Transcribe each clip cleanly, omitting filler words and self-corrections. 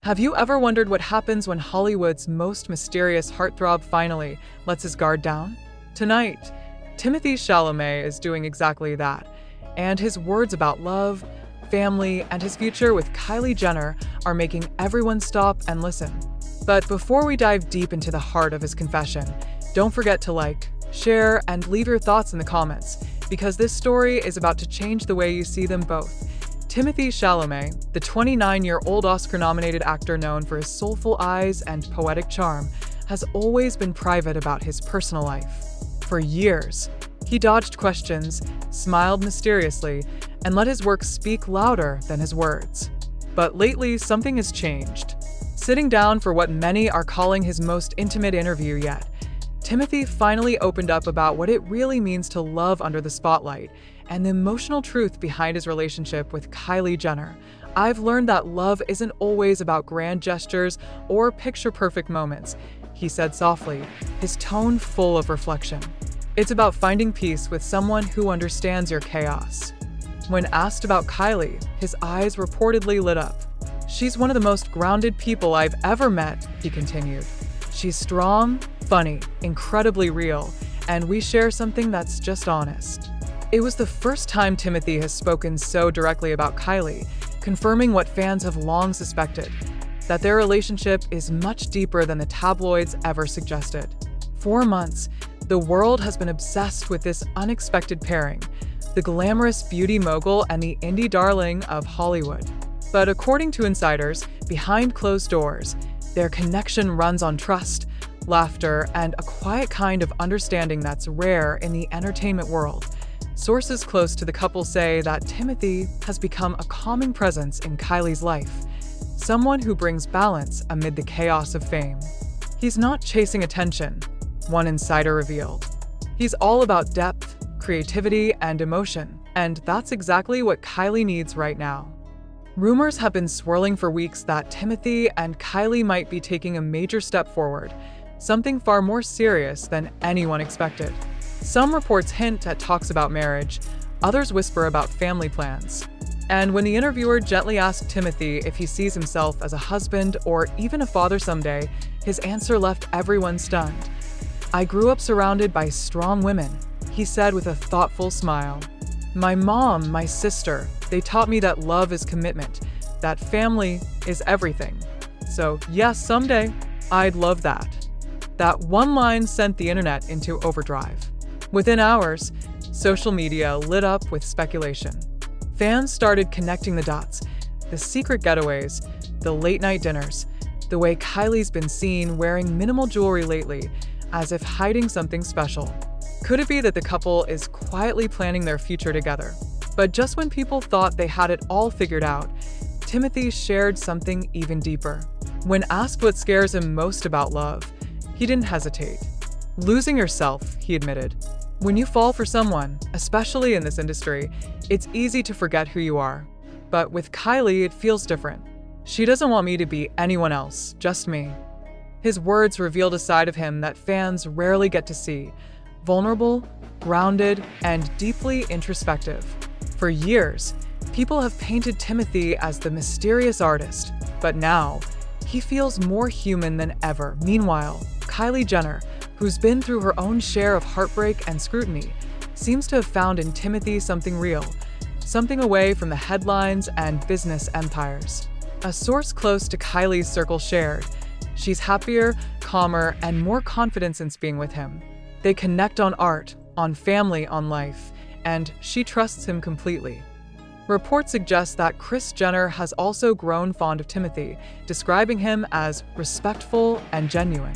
Have you ever wondered what happens when Hollywood's most mysterious heartthrob finally lets his guard down? Tonight, Timothée Chalamet is doing exactly that, and his words about love, family, and his future with Kylie Jenner are making everyone stop and listen. But before we dive deep into the heart of his confession, don't forget to like, share, and leave your thoughts in the comments, because this story is about to change the way you see them both. Timothée Chalamet, the 29-year-old Oscar-nominated actor known for his soulful eyes and poetic charm, has always been private about his personal life. For years, he dodged questions, smiled mysteriously, and let his work speak louder than his words. But lately, something has changed. Sitting down for what many are calling his most intimate interview yet, Timothée finally opened up about what it really means to love under the spotlight and the emotional truth behind his relationship with Kylie Jenner. "I've learned that love isn't always about grand gestures or picture-perfect moments," he said softly, his tone full of reflection. "It's about finding peace with someone who understands your chaos." When asked about Kylie, his eyes reportedly lit up. "She's one of the most grounded people I've ever met," he continued. "She's strong, funny, incredibly real, and we share something that's just honest." It was the first time Timothée has spoken so directly about Kylie, confirming what fans have long suspected, that their relationship is much deeper than the tabloids ever suggested. For months, the world has been obsessed with this unexpected pairing, the glamorous beauty mogul and the indie darling of Hollywood. But according to insiders, behind closed doors, their connection runs on trust, laughter, and a quiet kind of understanding that's rare in the entertainment world. Sources close to the couple say that Timothée has become a calming presence in Kylie's life, someone who brings balance amid the chaos of fame. He's not chasing attention, one insider revealed. He's all about depth, creativity, and emotion, and that's exactly what Kylie needs right now. Rumors have been swirling for weeks that Timothée and Kylie might be taking a major step forward, something far more serious than anyone expected. Some reports hint at talks about marriage, others whisper about family plans. And when the interviewer gently asked Timothée if he sees himself as a husband or even a father someday, his answer left everyone stunned. "I grew up surrounded by strong women," he said with a thoughtful smile. "My mom, my sister, they taught me that love is commitment, that family is everything. So yes, someday, I'd love that." That one line sent the internet into overdrive. Within hours, social media lit up with speculation. Fans started connecting the dots, the secret getaways, the late-night dinners, the way Kylie's been seen wearing minimal jewelry lately, as if hiding something special. Could it be that the couple is quietly planning their future together? But just when people thought they had it all figured out, Timothée shared something even deeper. When asked what scares him most about love, he didn't hesitate. "Losing yourself," he admitted. "When you fall for someone, especially in this industry, it's easy to forget who you are. But with Kylie, it feels different. She doesn't want me to be anyone else, just me." His words revealed a side of him that fans rarely get to see: vulnerable, grounded, and deeply introspective. For years, people have painted Timothée as the mysterious artist, but now, he feels more human than ever. Meanwhile, Kylie Jenner, who's been through her own share of heartbreak and scrutiny, seems to have found in Timothée something real, something away from the headlines and business empires. A source close to Kylie's circle shared, "She's happier, calmer, and more confident since being with him. They connect on art, on family, on life, and she trusts him completely." Reports suggest that Kris Jenner has also grown fond of Timothée, describing him as respectful and genuine.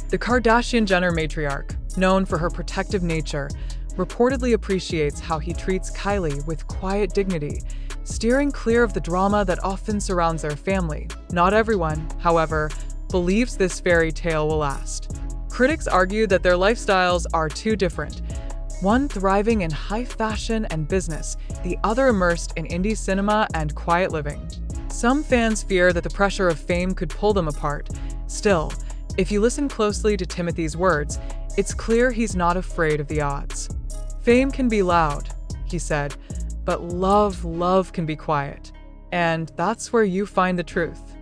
The Kardashian-Jenner matriarch, known for her protective nature, reportedly appreciates how he treats Kylie with quiet dignity, steering clear of the drama that often surrounds their family. Not everyone, however, believes this fairy tale will last. Critics argue that their lifestyles are too different, one thriving in high fashion and business, the other immersed in indie cinema and quiet living. Some fans fear that the pressure of fame could pull them apart. Still, if you listen closely to Timothée's words, it's clear he's not afraid of the odds. "Fame can be loud," he said, "but love can be quiet. And that's where you find the truth."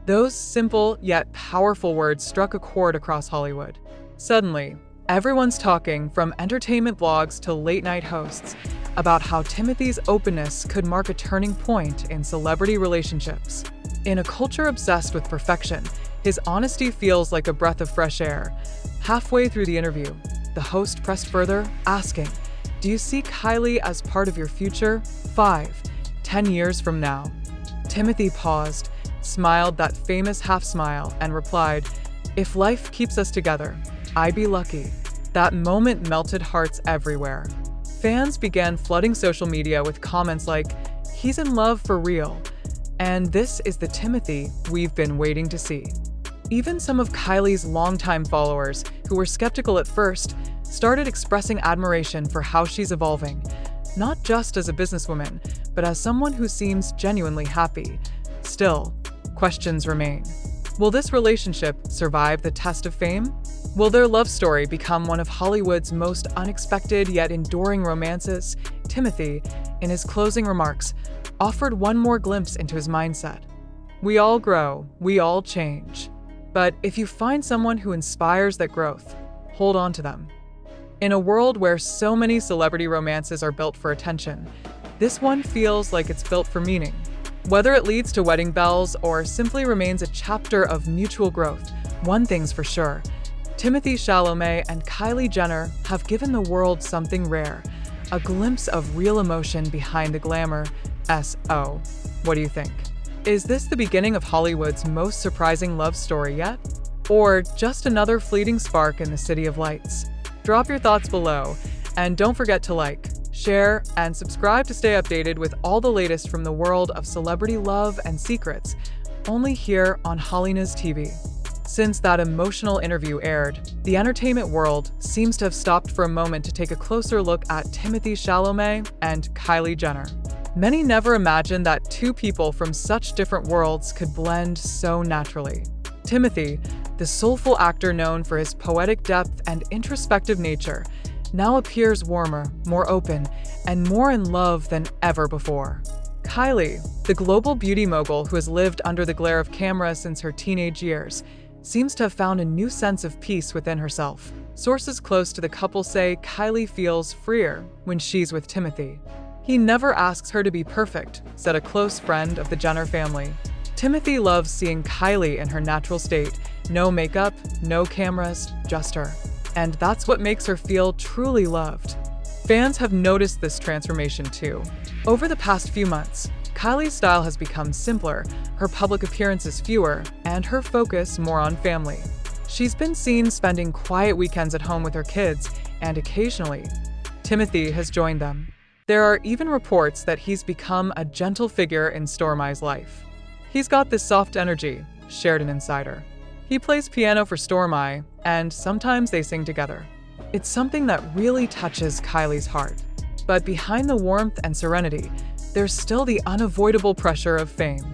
Those simple yet powerful words struck a chord across Hollywood. Suddenly, everyone's talking, from entertainment blogs to late-night hosts, about how Timothee's openness could mark a turning point in celebrity relationships. In a culture obsessed with perfection, his honesty feels like a breath of fresh air. Halfway through the interview, the host pressed further, asking, "Do you see Kylie as part of your future 5, 10 years from now?" Timothée paused, smiled that famous half-smile, and replied, "If life keeps us together, I'd be lucky." That moment melted hearts everywhere. Fans began flooding social media with comments like, "He's in love for real," and "This is the Timothée we've been waiting to see." Even some of Kylie's longtime followers, who were skeptical at first, started expressing admiration for how she's evolving, not just as a businesswoman, but as someone who seems genuinely happy. Still, questions remain. Will this relationship survive the test of fame? Will their love story become one of Hollywood's most unexpected yet enduring romances? Timothée, in his closing remarks, offered one more glimpse into his mindset. "We all grow, we all change. But if you find someone who inspires that growth, hold on to them." In a world where so many celebrity romances are built for attention, this one feels like it's built for meaning. Whether it leads to wedding bells or simply remains a chapter of mutual growth, one thing's for sure: Timothée Chalamet and Kylie Jenner have given the world something rare, a glimpse of real emotion behind the glamour. So, what do you think? Is this the beginning of Hollywood's most surprising love story yet? Or just another fleeting spark in the city of lights? Drop your thoughts below, and don't forget to like, share, and subscribe to stay updated with all the latest from the world of celebrity love and secrets, only here on HOLLYNEWS TV. Since that emotional interview aired, the entertainment world seems to have stopped for a moment to take a closer look at Timothée Chalamet and Kylie Jenner. Many never imagined that two people from such different worlds could blend so naturally. Timothée, the soulful actor known for his poetic depth and introspective nature, now appears warmer, more open, and more in love than ever before. Kylie, the global beauty mogul who has lived under the glare of camera since her teenage years, seems to have found a new sense of peace within herself. Sources close to the couple say Kylie feels freer when she's with Timothée. "He never asks her to be perfect," said a close friend of the Jenner family. Timothée loves seeing Kylie in her natural state. No makeup, no cameras, just her. And that's what makes her feel truly loved. Fans have noticed this transformation too. Over the past few months, Kylie's style has become simpler, her public appearances fewer, and her focus more on family. She's been seen spending quiet weekends at home with her kids, and occasionally, Timothée has joined them. There are even reports that he's become a gentle figure in Stormi's life. "He's got this soft energy," shared an insider. "He plays piano for Stormi, and sometimes they sing together." It's something that really touches Kylie's heart. But behind the warmth and serenity, there's still the unavoidable pressure of fame.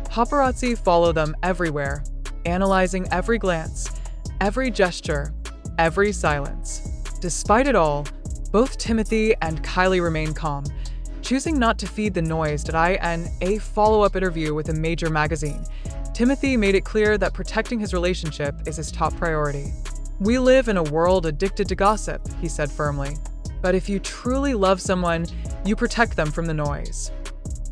Paparazzi follow them everywhere, analyzing every glance, every gesture, every silence. Despite it all, both Timothée and Kylie remain calm, choosing not to feed the noise. In a follow-up interview with a major magazine, Timothée made it clear that protecting his relationship is his top priority. "We live in a world addicted to gossip," he said firmly. "But if you truly love someone, you protect them from the noise."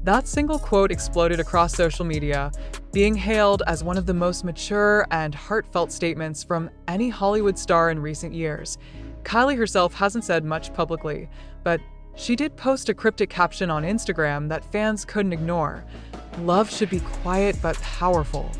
That single quote exploded across social media, being hailed as one of the most mature and heartfelt statements from any Hollywood star in recent years. Kylie herself hasn't said much publicly, but she did post a cryptic caption on Instagram that fans couldn't ignore. "Love should be quiet but powerful."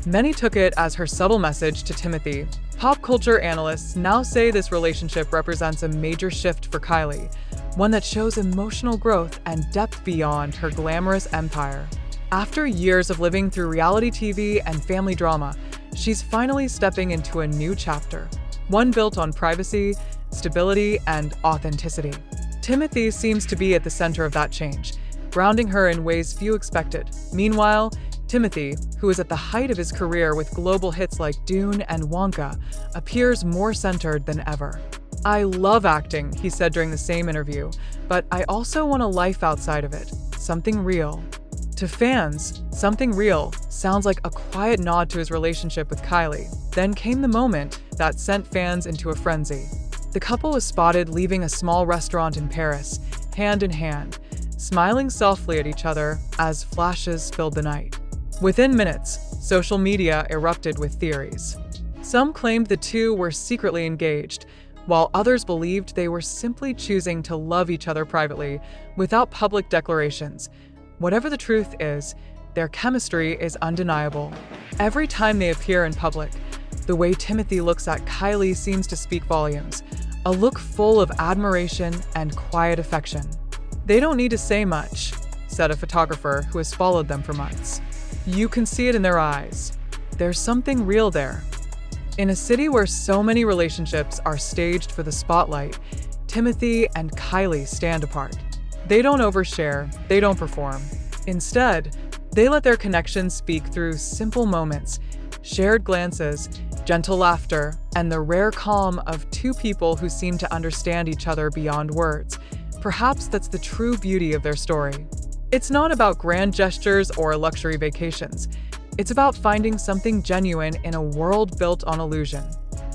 Many took it as her subtle message to Timothée. Pop culture analysts now say this relationship represents a major shift for Kylie, one that shows emotional growth and depth beyond her glamorous empire. After years of living through reality TV and family drama, she's finally stepping into a new chapter, one built on privacy, stability, and authenticity. Timothée seems to be at the center of that change, grounding her in ways few expected. Meanwhile, Timothée, who is at the height of his career with global hits like Dune and Wonka, appears more centered than ever. "I love acting," he said during the same interview, "but I also want a life outside of it, something real." To fans, something real sounds like a quiet nod to his relationship with Kylie. Then came the moment that sent fans into a frenzy. The couple was spotted leaving a small restaurant in Paris, hand in hand, smiling softly at each other as flashes filled the night. Within minutes, social media erupted with theories. Some claimed the two were secretly engaged, while others believed they were simply choosing to love each other privately, without public declarations. Whatever the truth is, their chemistry is undeniable. Every time they appear in public, the way Timothée looks at Kylie seems to speak volumes, a look full of admiration and quiet affection. "They don't need to say much," said a photographer who has followed them for months. "You can see it in their eyes. There's something real there." In a city where so many relationships are staged for the spotlight, Timothée and Kylie stand apart. They don't overshare, they don't perform. Instead, they let their connection speak through simple moments, shared glances, gentle laughter, and the rare calm of two people who seem to understand each other beyond words. Perhaps that's the true beauty of their story. It's not about grand gestures or luxury vacations. It's about finding something genuine in a world built on illusion.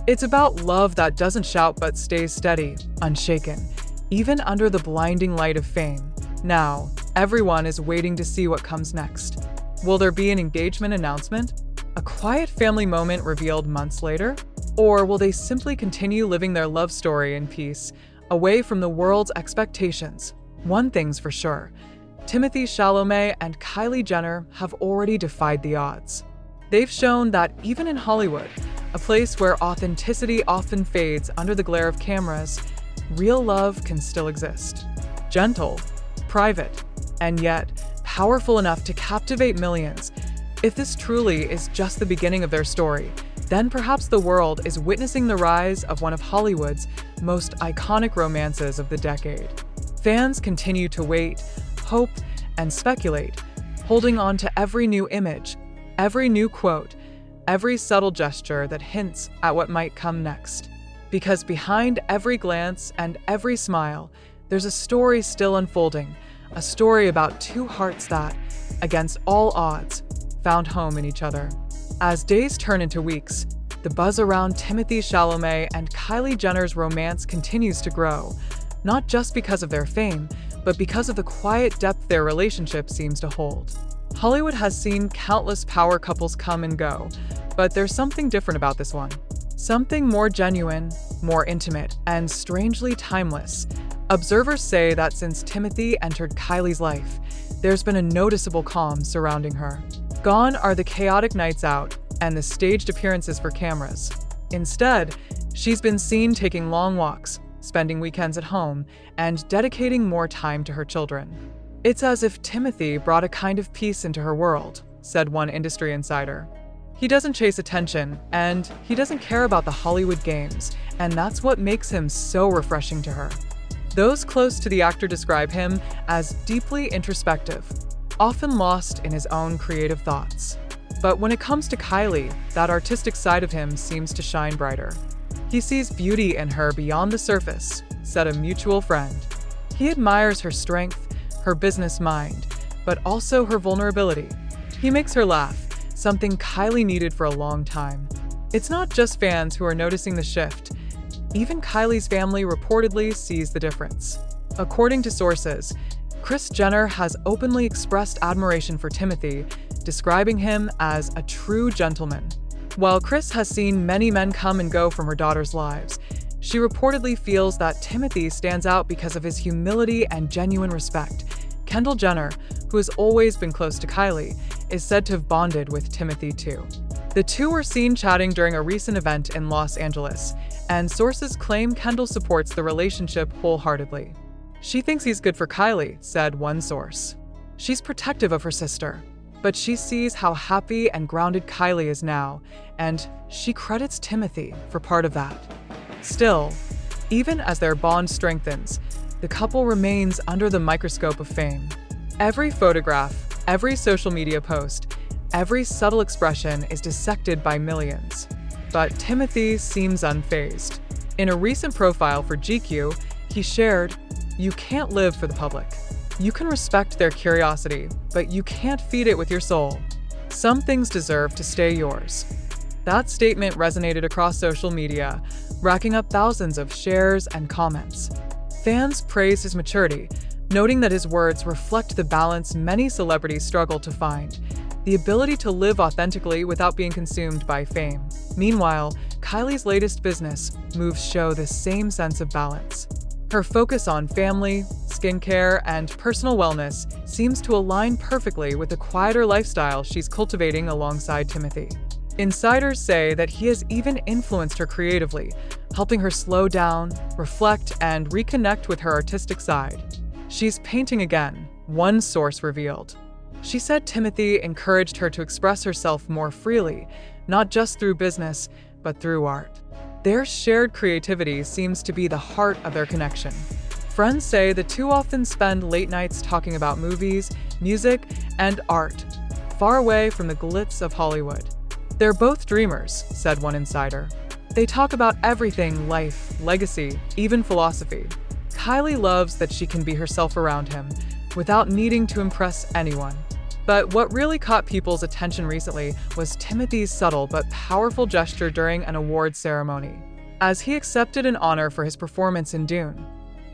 It's about love that doesn't shout but stays steady, unshaken, even under the blinding light of fame. Now, everyone is waiting to see what comes next. Will there be an engagement announcement? A quiet family moment revealed months later? Or will they simply continue living their love story in peace, away from the world's expectations? One thing's for sure. Timothée Chalamet and Kylie Jenner have already defied the odds. They've shown that even in Hollywood, a place where authenticity often fades under the glare of cameras, real love can still exist. Gentle, private, and yet powerful enough to captivate millions. If this truly is just the beginning of their story, then perhaps the world is witnessing the rise of one of Hollywood's most iconic romances of the decade. Fans continue to wait, hope, and speculate, holding on to every new image, every new quote, every subtle gesture that hints at what might come next. Because behind every glance and every smile, there's a story still unfolding, a story about two hearts that, against all odds, found home in each other. As days turn into weeks, the buzz around Timothée Chalamet and Kylie Jenner's romance continues to grow, not just because of their fame, but because of the quiet depth their relationship seems to hold. Hollywood has seen countless power couples come and go, but there's something different about this one. Something more genuine, more intimate, and strangely timeless. Observers say that since Timothée entered Kylie's life, there's been a noticeable calm surrounding her. Gone are the chaotic nights out and the staged appearances for cameras. Instead, she's been seen taking long walks, spending weekends at home, and dedicating more time to her children. "It's as if Timothée brought a kind of peace into her world," said one industry insider. "He doesn't chase attention, and he doesn't care about the Hollywood games, and that's what makes him so refreshing to her." Those close to the actor describe him as deeply introspective, often lost in his own creative thoughts. But when it comes to Kylie, that artistic side of him seems to shine brighter. "He sees beauty in her beyond the surface," said a mutual friend. "He admires her strength, her business mind, but also her vulnerability. He makes her laugh, something Kylie needed for a long time." It's not just fans who are noticing the shift. Even Kylie's family reportedly sees the difference. According to sources, Kris Jenner has openly expressed admiration for Timothée, describing him as a true gentleman. While Kris has seen many men come and go from her daughter's lives, she reportedly feels that Timothée stands out because of his humility and genuine respect. Kendall Jenner, who has always been close to Kylie, is said to have bonded with Timothée too. The two were seen chatting during a recent event in Los Angeles, and sources claim Kendall supports the relationship wholeheartedly. "She thinks he's good for Kylie," said one source. "She's protective of her sister, but she sees how happy and grounded Kylie is now, and she credits Timothée for part of that." Still, even as their bond strengthens, the couple remains under the microscope of fame. Every photograph, every social media post, every subtle expression is dissected by millions. But Timothée seems unfazed. In a recent profile for GQ, he shared, "You can't live for the public. You can respect their curiosity, but you can't feed it with your soul. Some things deserve to stay yours. That statement resonated across social media, racking up thousands of shares and comments. Fans praised his maturity, noting that his words reflect the balance many celebrities struggle to find: the ability to live authentically without being consumed by fame. Meanwhile, Kylie's latest business moves show this same sense of balance. Her focus on family, skincare, and personal wellness seems to align perfectly with the quieter lifestyle she's cultivating alongside Timothée. Insiders say that he has even influenced her creatively, helping her slow down, reflect, and reconnect with her artistic side. She's painting again, one source revealed. She said Timothée encouraged her to express herself more freely, not just through business, but through art. Their shared creativity seems to be the heart of their connection. Friends say the two often spend late nights talking about movies, music, and art, far away from the glitz of Hollywood. They're both dreamers, said one insider. They talk about everything: life, legacy, even philosophy. Kylie loves that she can be herself around him, without needing to impress anyone. But what really caught people's attention recently was Timothée's subtle but powerful gesture during an awards ceremony. As he accepted an honor for his performance in Dune.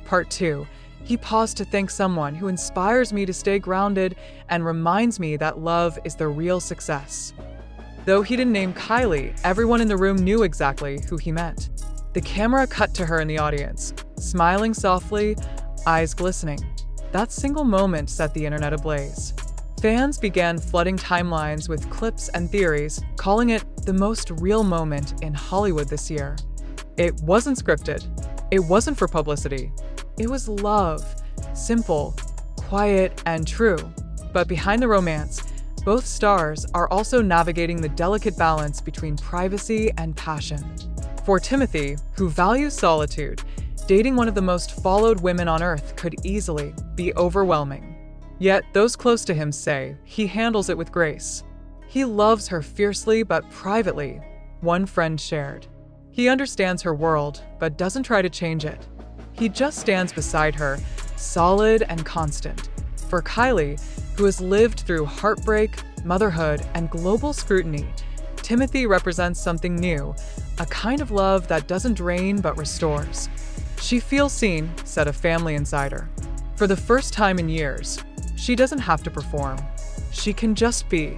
Part 2, he paused to thank someone who inspires me to stay grounded and reminds me that love is the real success. Though he didn't name Kylie, everyone in the room knew exactly who he meant. The camera cut to her in the audience, smiling softly, eyes glistening. That single moment set the internet ablaze. Fans began flooding timelines with clips and theories, calling it the most real moment in Hollywood this year. It wasn't scripted. It wasn't for publicity. It was love, simple, quiet, and true. But behind the romance, both stars are also navigating the delicate balance between privacy and passion. For Timothée, who values solitude, dating one of the most followed women on Earth could easily be overwhelming. Yet those close to him say he handles it with grace. He loves her fiercely but privately, one friend shared. He understands her world, but doesn't try to change it. He just stands beside her, solid and constant. For Kylie, who has lived through heartbreak, motherhood, and global scrutiny, Timothée represents something new, a kind of love that doesn't drain but restores. She feels seen, said a family insider. For the first time in years, she doesn't have to perform. She can just be.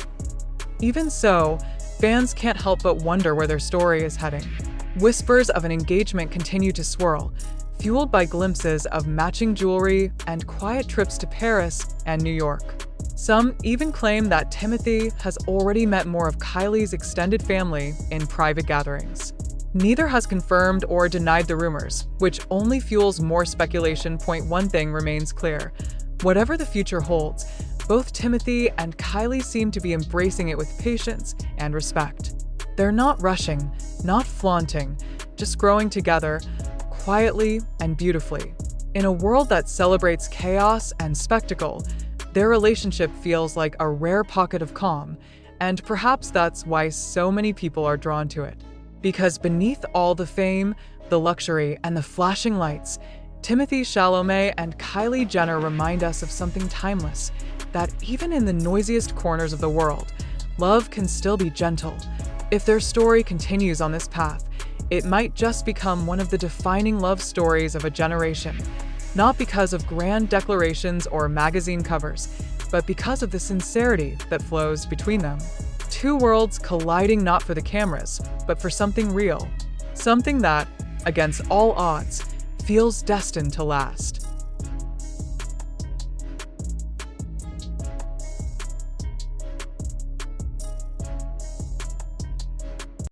Even so, fans can't help but wonder where their story is heading. Whispers of an engagement continue to swirl, fueled by glimpses of matching jewelry and quiet trips to Paris and New York. Some even claim that Timothée has already met more of Kylie's extended family in private gatherings. Neither has confirmed or denied the rumors, which only fuels more speculation. One thing remains clear: whatever the future holds, both Timothée and Kylie seem to be embracing it with patience and respect. They're not rushing, not flaunting, just growing together, quietly and beautifully. In a world that celebrates chaos and spectacle, their relationship feels like a rare pocket of calm, and perhaps that's why so many people are drawn to it. Because beneath all the fame, the luxury, and the flashing lights, Timothée Chalamet and Kylie Jenner remind us of something timeless, that even in the noisiest corners of the world, love can still be gentle. If their story continues on this path, it might just become one of the defining love stories of a generation, not because of grand declarations or magazine covers, but because of the sincerity that flows between them. Two worlds colliding not for the cameras, but for something real, something that, against all odds, feels destined to last.